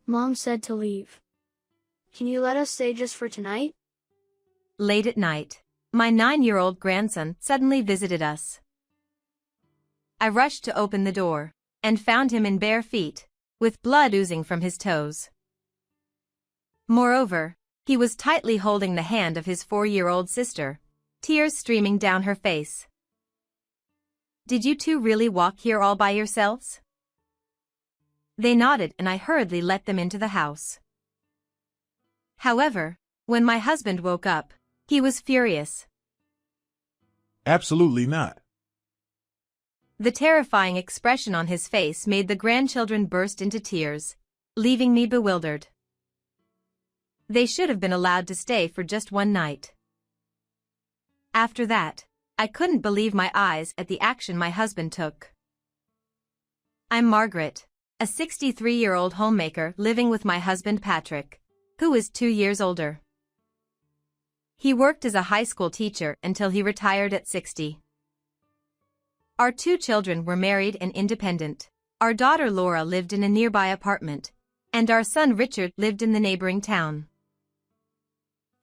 Mom said to leave. Can you let us stay just for tonight? Late at night, my 9-year-old grandson suddenly visited us. I rushed to open the door, and found him in bare feet, with blood oozing from his toes. Moreover, he was tightly holding the hand of his 4-year-old sister, tears streaming down her face. Did you two really walk here all by yourselves? They nodded and I hurriedly let them into the house. However, when my husband woke up, he was furious. Absolutely not. The terrifying expression on his face made the grandchildren burst into tears, leaving me bewildered. They should have been allowed to stay for just one night. After that, I couldn't believe my eyes at the action my husband took. I'm Margaret, a 63-year-old homemaker living with my husband Patrick, who is 2 years older. He worked as a high school teacher until he retired at 60. Our 2 children were married and independent. Our daughter Laura lived in a nearby apartment, and our son Richard lived in the neighboring town.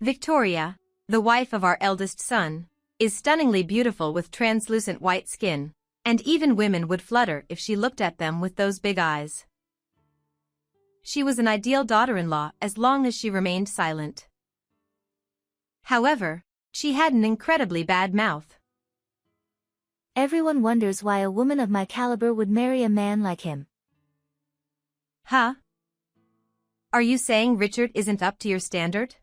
Victoria, the wife of our eldest son, is stunningly beautiful with translucent white skin, and even women would flutter if she looked at them with those big eyes. She was an ideal daughter-in-law as long as she remained silent. However, she had an incredibly bad mouth. Everyone wonders why a woman of my caliber would marry a man like him. Huh? Are you saying Richard isn't up to your standard?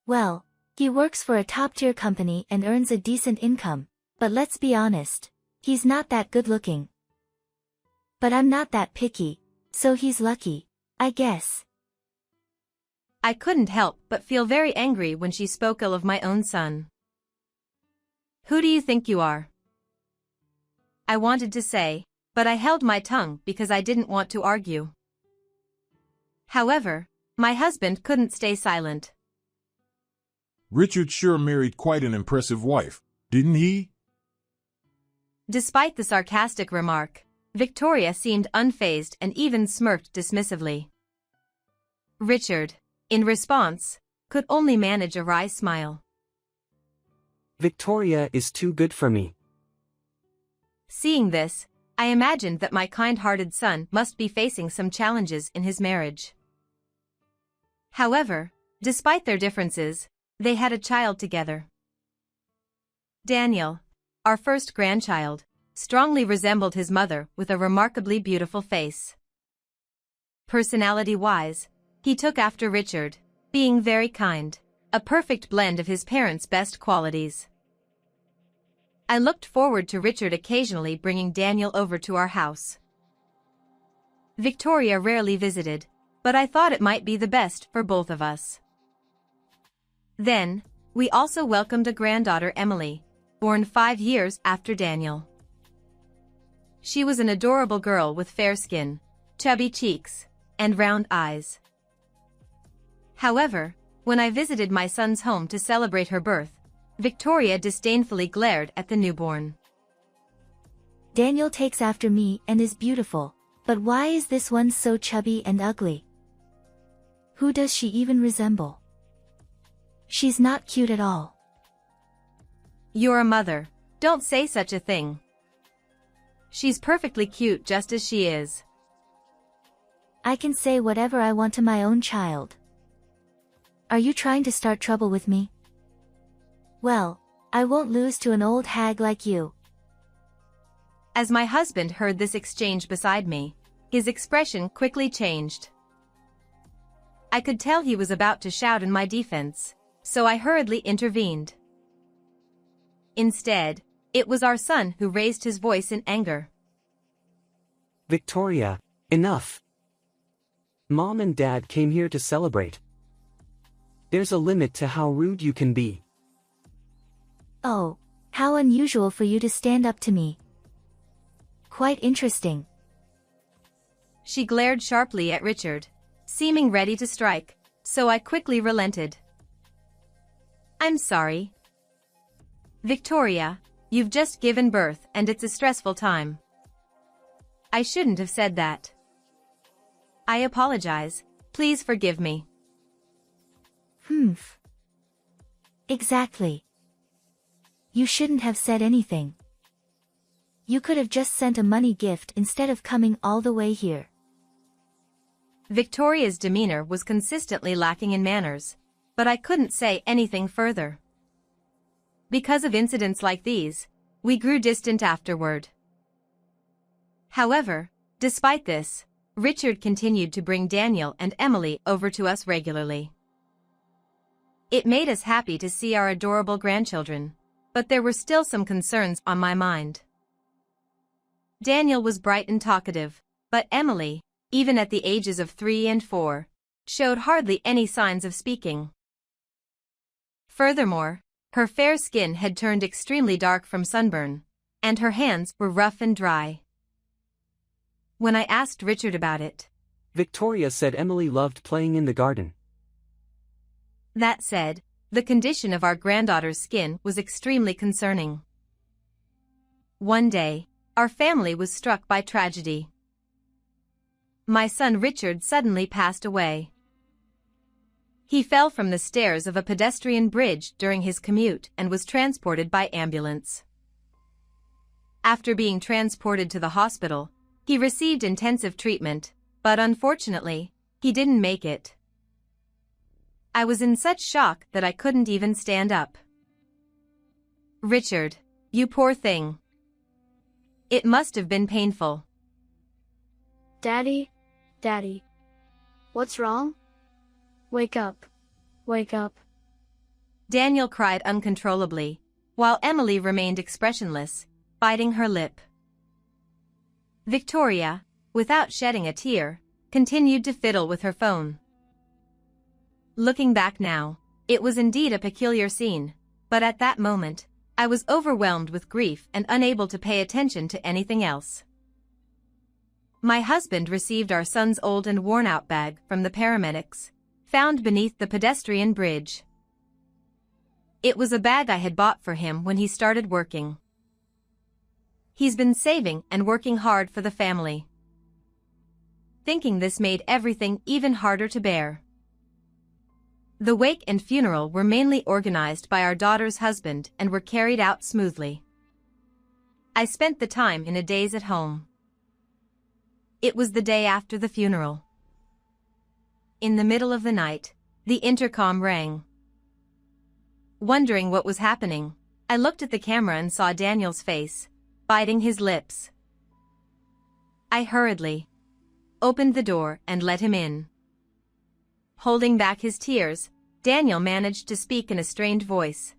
Well, he works for a top-tier company and earns a decent income, but let's be honest, he's not that good-looking. But I'm not that picky, so he's lucky, I guess. I couldn't help but feel very angry when she spoke ill of my own son. Who do you think you are? I wanted to say, but I held my tongue because I didn't want to argue. However, my husband couldn't stay silent. Richard sure married quite an impressive wife, didn't he? Despite the sarcastic remark, Victoria seemed unfazed and even smirked dismissively. Richard, in response, could only manage a wry smile. Victoria is too good for me. Seeing this, I imagined that my kind-hearted son must be facing some challenges in his marriage. However, despite their differences, they had a child together. Daniel, our first grandchild, strongly resembled his mother with a remarkably beautiful face. Personality-wise, he took after Richard, being very kind, a perfect blend of his parents' best qualities. I looked forward to Richard occasionally bringing Daniel over to our house. Victoria rarely visited, but I thought it might be the best for both of us. Then, we also welcomed a granddaughter Emily, born 5 years after Daniel. She was an adorable girl with fair skin, chubby cheeks, and round eyes. However, when I visited my son's home to celebrate her birth, Victoria disdainfully glared at the newborn. Daniel takes after me and is beautiful, but why is this one so chubby and ugly? Who does she even resemble? She's not cute at all. You're a mother, don't say such a thing. She's perfectly cute just as she is. I can say whatever I want to my own child. Are you trying to start trouble with me? Well, I won't lose to an old hag like you. As my husband heard this exchange beside me, his expression quickly changed. I could tell he was about to shout in my defense, so I hurriedly intervened. Instead, it was our son who raised his voice in anger. Victoria, enough. Mom and Dad came here to celebrate. There's a limit to how rude you can be. Oh, how unusual for you to stand up to me. Quite interesting. She glared sharply at Richard, seeming ready to strike, so I quickly relented. I'm sorry. Victoria, you've just given birth and it's a stressful time. I shouldn't have said that. I apologize. Please forgive me. Humph. Exactly. You shouldn't have said anything. You could have just sent a money gift instead of coming all the way here. Victoria's demeanor was consistently lacking in manners, but I couldn't say anything further. Because of incidents like these, we grew distant afterward. However, despite this, Richard continued to bring Daniel and Emily over to us regularly. It made us happy to see our adorable grandchildren, but there were still some concerns on my mind. Daniel was bright and talkative, but Emily, even at the ages of 3 and 4, showed hardly any signs of speaking. Furthermore, her fair skin had turned extremely dark from sunburn, and her hands were rough and dry. When I asked Richard about it, Victoria said Emily loved playing in the garden. That said, the condition of our granddaughter's skin was extremely concerning. One day, our family was struck by tragedy. My son Richard suddenly passed away. He fell from the stairs of a pedestrian bridge during his commute and was transported by ambulance. After being transported to the hospital, he received intensive treatment, but unfortunately, he didn't make it. I was in such shock that I couldn't even stand up. Richard, you poor thing. It must have been painful. Daddy, Daddy. What's wrong? Wake up. Wake up. Daniel cried uncontrollably, while Emily remained expressionless, biting her lip. Victoria, without shedding a tear, continued to fiddle with her phone. Looking back now, it was indeed a peculiar scene, but at that moment, I was overwhelmed with grief and unable to pay attention to anything else. My husband received our son's old and worn-out bag from the paramedics, found beneath the pedestrian bridge. It was a bag I had bought for him when he started working. He's been saving and working hard for the family. Thinking this made everything even harder to bear. The wake and funeral were mainly organized by our daughter's husband and were carried out smoothly. I spent the time in a daze at home. It was the day after the funeral. In the middle of the night, the intercom rang. Wondering what was happening, I looked at the camera and saw Daniel's face, biting his lips. I hurriedly opened the door and let him in. Holding back his tears, Daniel managed to speak in a strained voice.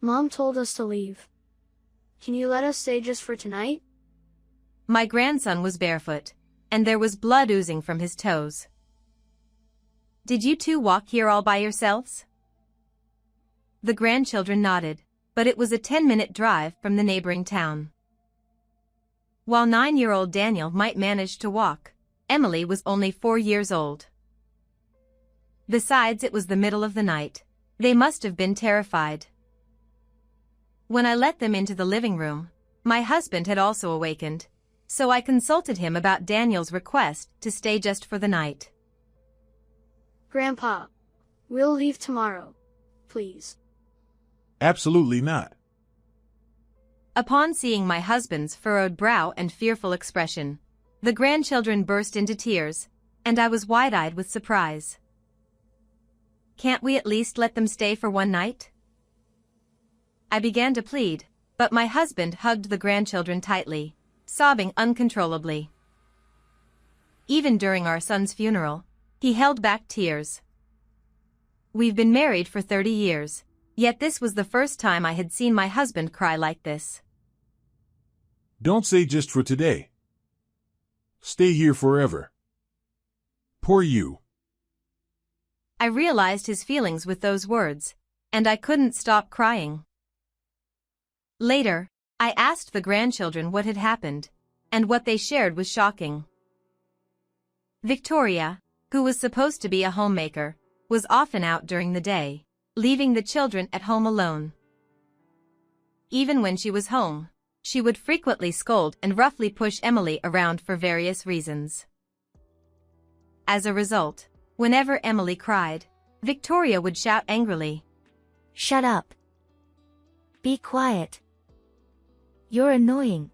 Mom told us to leave. Can you let us stay just for tonight? My grandson was barefoot, and there was blood oozing from his toes. Did you two walk here all by yourselves? The grandchildren nodded, but it was a 10-minute drive from the neighboring town. While 9-year-old Daniel might manage to walk, Emily was only 4 years old. Besides, it was the middle of the night. They must have been terrified. When I let them into the living room, my husband had also awakened, so I consulted him about Daniel's request to stay just for the night. Grandpa, we'll leave tomorrow, please. Absolutely not. Upon seeing my husband's furrowed brow and fearful expression, the grandchildren burst into tears, and I was wide-eyed with surprise. Can't we at least let them stay for one night? I began to plead, but my husband hugged the grandchildren tightly, sobbing uncontrollably. Even during our son's funeral, he held back tears. We've been married for 30 years, yet this was the first time I had seen my husband cry like this. Don't say just for today. Stay here forever. Poor you. I realized his feelings with those words, and I couldn't stop crying. Later, I asked the grandchildren what had happened, and what they shared was shocking. Victoria, who was supposed to be a homemaker, was often out during the day, leaving the children at home alone. Even when she was home, she would frequently scold and roughly push Emily around for various reasons. As a result, whenever Emily cried, Victoria would shout angrily, Shut up. Be quiet. You're annoying.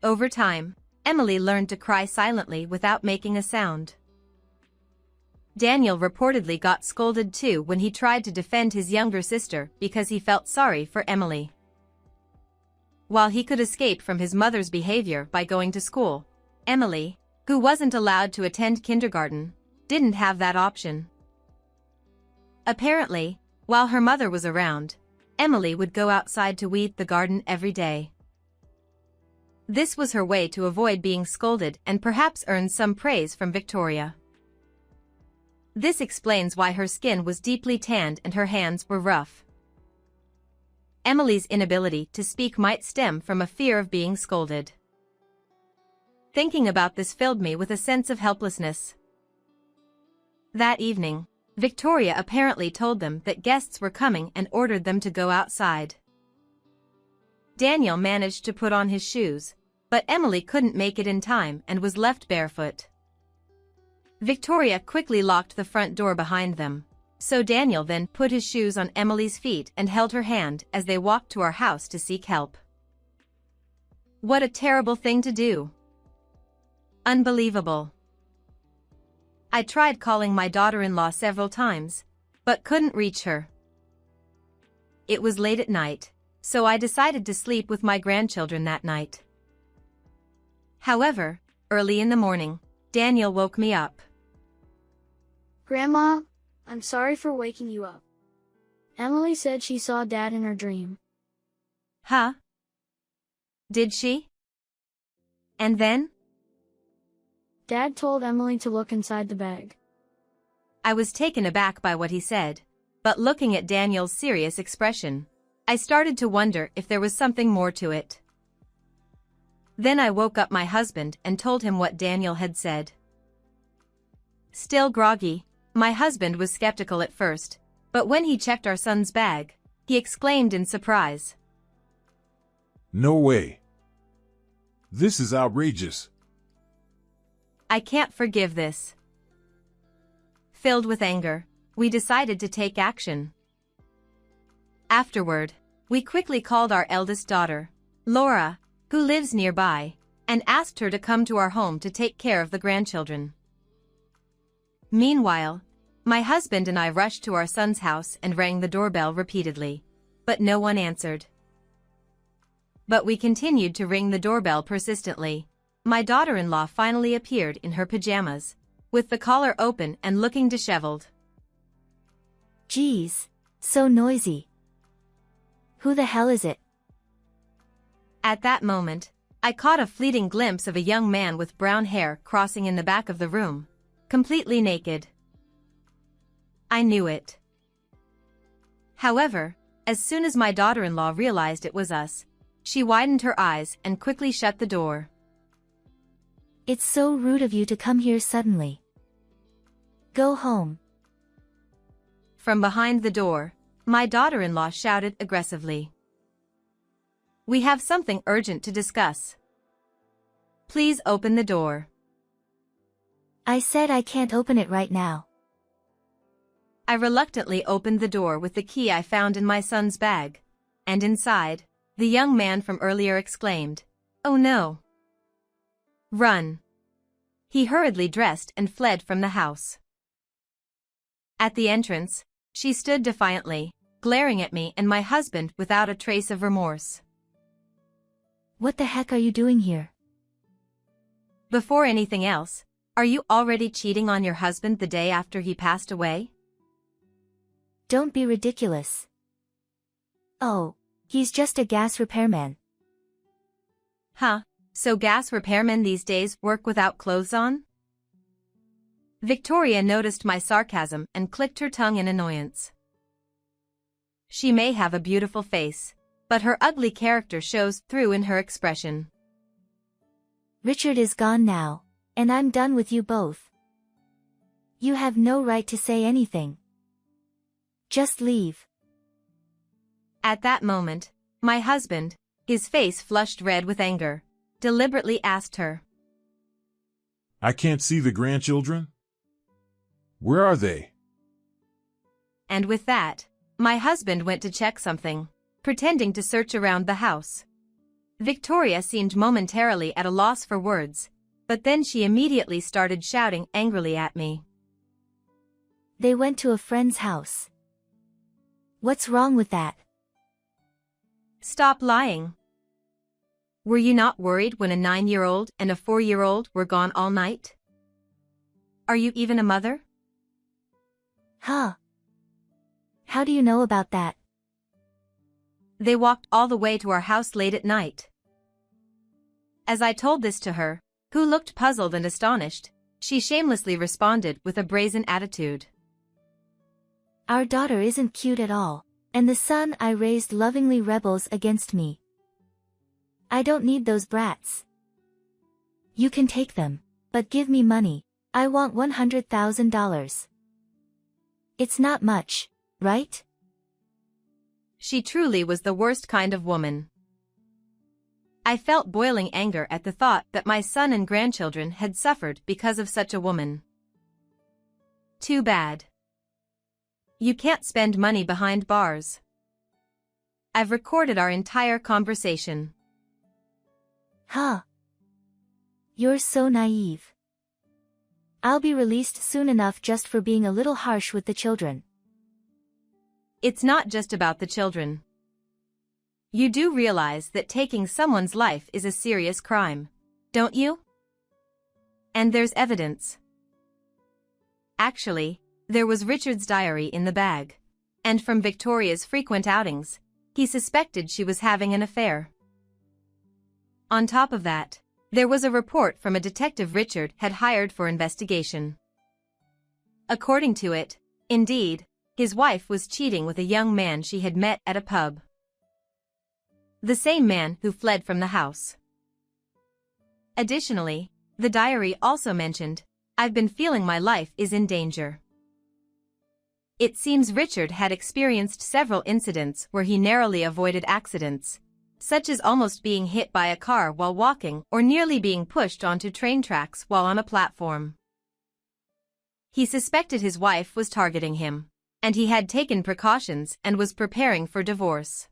Over time, Emily learned to cry silently without making a sound. Daniel reportedly got scolded too when he tried to defend his younger sister because he felt sorry for Emily. While he could escape from his mother's behavior by going to school, Emily, who wasn't allowed to attend kindergarten, didn't have that option. Apparently, while her mother was around, Emily would go outside to weed the garden every day. This was her way to avoid being scolded and perhaps earn some praise from Victoria. This explains why her skin was deeply tanned and her hands were rough. Emily's inability to speak might stem from a fear of being scolded. Thinking about this filled me with a sense of helplessness. That evening, Victoria apparently told them that guests were coming and ordered them to go outside. Daniel managed to put on his shoes, but Emily couldn't make it in time and was left barefoot. Victoria quickly locked the front door behind them, so Daniel then put his shoes on Emily's feet and held her hand as they walked to our house to seek help. What a terrible thing to do! Unbelievable. I tried calling my daughter-in-law several times, but couldn't reach her. It was late at night, so I decided to sleep with my grandchildren that night. However, early in the morning, Daniel woke me up. Grandma, I'm sorry for waking you up. Emily said she saw Dad in her dream. Huh? Did she? And then? Dad told Emily to look inside the bag. I was taken aback by what he said, but looking at Daniel's serious expression, I started to wonder if there was something more to it. Then I woke up my husband and told him what Daniel had said. Still groggy, my husband was skeptical at first, but when he checked our son's bag, he exclaimed in surprise. No way. This is outrageous. I can't forgive this. Filled with anger, we decided to take action. Afterward, we quickly called our eldest daughter, Laura, who lives nearby, and asked her to come to our home to take care of the grandchildren. Meanwhile, my husband and I rushed to our son's house and rang the doorbell repeatedly, but no one answered. But we continued to ring the doorbell persistently. My daughter-in-law finally appeared in her pajamas, with the collar open and looking disheveled. Geez, so noisy. Who the hell is it? At that moment, I caught a fleeting glimpse of a young man with brown hair crossing in the back of the room, completely naked. I knew it. However, as soon as my daughter-in-law realized it was us, she widened her eyes and quickly shut the door. It's so rude of you to come here suddenly. Go home. From behind the door, my daughter-in-law shouted aggressively. We have something urgent to discuss. Please open the door. I said I can't open it right now. I reluctantly opened the door with the key I found in my son's bag, and inside, the young man from earlier exclaimed, "Oh no! Run!" He hurriedly dressed and fled from the house. At the entrance, she stood defiantly, glaring at me and my husband without a trace of remorse. What the heck are you doing here? Before anything else, are you already cheating on your husband the day after he passed away? Don't be ridiculous. Oh, he's just a gas repairman. Huh, so gas repairmen these days work without clothes on? Victoria noticed my sarcasm and clicked her tongue in annoyance. She may have a beautiful face, but her ugly character shows through in her expression. Richard is gone now, and I'm done with you both. You have no right to say anything. Just leave. At that moment, my husband, his face flushed red with anger, deliberately asked her, I can't see the grandchildren. Where are they? And with that, my husband went to check something, pretending to search around the house. Victoria seemed momentarily at a loss for words, but then she immediately started shouting angrily at me. They went to a friend's house. What's wrong with that? Stop lying. Were you not worried when a 9-year-old and a 4-year-old were gone all night? Are you even a mother? Huh. How do you know about that? They walked all the way to our house late at night. As I told this to her, who looked puzzled and astonished, she shamelessly responded with a brazen attitude. Our daughter isn't cute at all, and the son I raised lovingly rebels against me. I don't need those brats. You can take them, but give me money. I want $100,000. It's not much, right? She truly was the worst kind of woman. I felt boiling anger at the thought that my son and grandchildren had suffered because of such a woman. Too bad. You can't spend money behind bars. I've recorded our entire conversation. Huh. You're so naive. I'll be released soon enough just for being a little harsh with the children. It's not just about the children. You do realize that taking someone's life is a serious crime, don't you? And there's evidence. Actually, there was Richard's diary in the bag, and from Victoria's frequent outings, he suspected she was having an affair. On top of that, there was a report from a detective Richard had hired for investigation. According to it, indeed, his wife was cheating with a young man she had met at a pub. The same man who fled from the house. Additionally, the diary also mentioned, "I've been feeling my life is in danger." It seems Richard had experienced several incidents where he narrowly avoided accidents, such as almost being hit by a car while walking or nearly being pushed onto train tracks while on a platform. He suspected his wife was targeting him, and he had taken precautions and was preparing for divorce.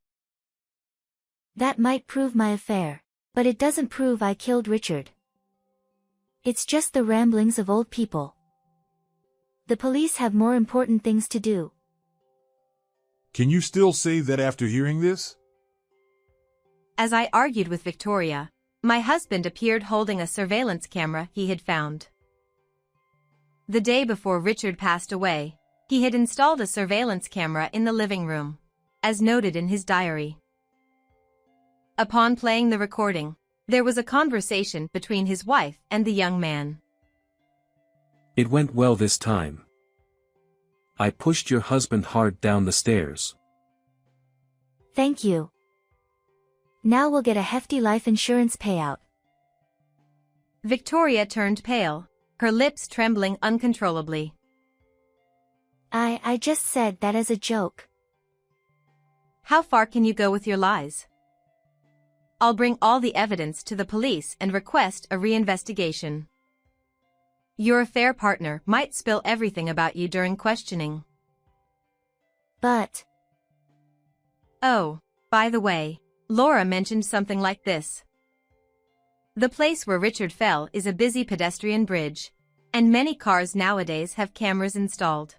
That might prove my affair, but it doesn't prove I killed Richard. It's just the ramblings of old people. The police have more important things to do. Can you still say that after hearing this? As I argued with Victoria, my husband appeared holding a surveillance camera he had found. The day before Richard passed away, he had installed a surveillance camera in the living room, as noted in his diary. Upon playing the recording, there was a conversation between his wife and the young man. It went well this time. I pushed your husband hard down the stairs. Thank you. Now we'll get a hefty life insurance payout. Victoria turned pale, her lips trembling uncontrollably. I just said that as a joke. How far can you go with your lies? I'll bring all the evidence to the police and request a reinvestigation. Your affair partner might spill everything about you during questioning. But... Oh, by the way, Laura mentioned something like this. The place where Richard fell is a busy pedestrian bridge, and many cars nowadays have cameras installed.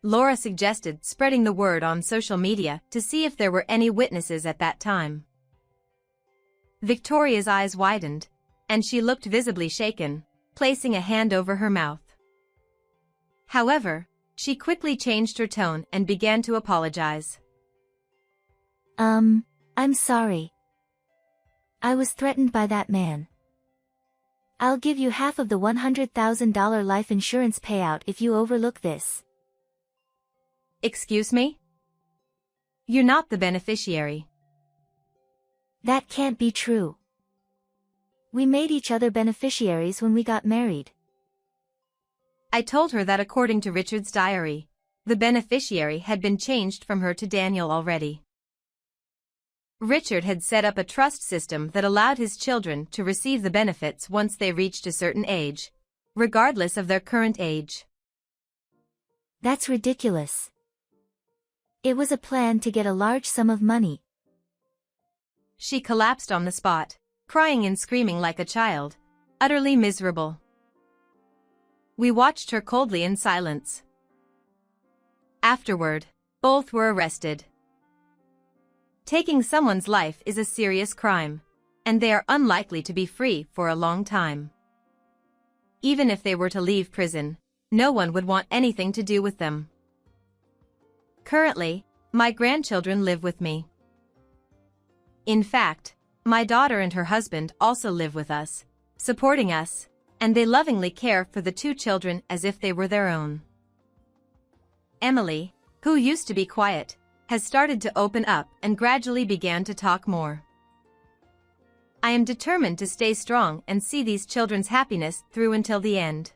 Laura suggested spreading the word on social media to see if there were any witnesses at that time. Victoria's eyes widened, and she looked visibly shaken, placing a hand over her mouth. However, she quickly changed her tone and began to apologize. I'm sorry. I was threatened by that man. I'll give you half of the $100,000 life insurance payout if you overlook this. Excuse me? You're not the beneficiary. That can't be true. We made each other beneficiaries when we got married. I told her that according to Richard's diary, the beneficiary had been changed from her to Daniel already. Richard had set up a trust system that allowed his children to receive the benefits once they reached a certain age, regardless of their current age. That's ridiculous. It was a plan to get a large sum of money. She collapsed on the spot, crying and screaming like a child, utterly miserable. We watched her coldly in silence. Afterward, both were arrested. Taking someone's life is a serious crime, and they are unlikely to be free for a long time. Even if they were to leave prison, no one would want anything to do with them. Currently, my grandchildren live with me. In fact, my daughter and her husband also live with us, supporting us, and they lovingly care for the two children as if they were their own. Emily, who used to be quiet, has started to open up and gradually began to talk more. I am determined to stay strong and see these children's happiness through until the end.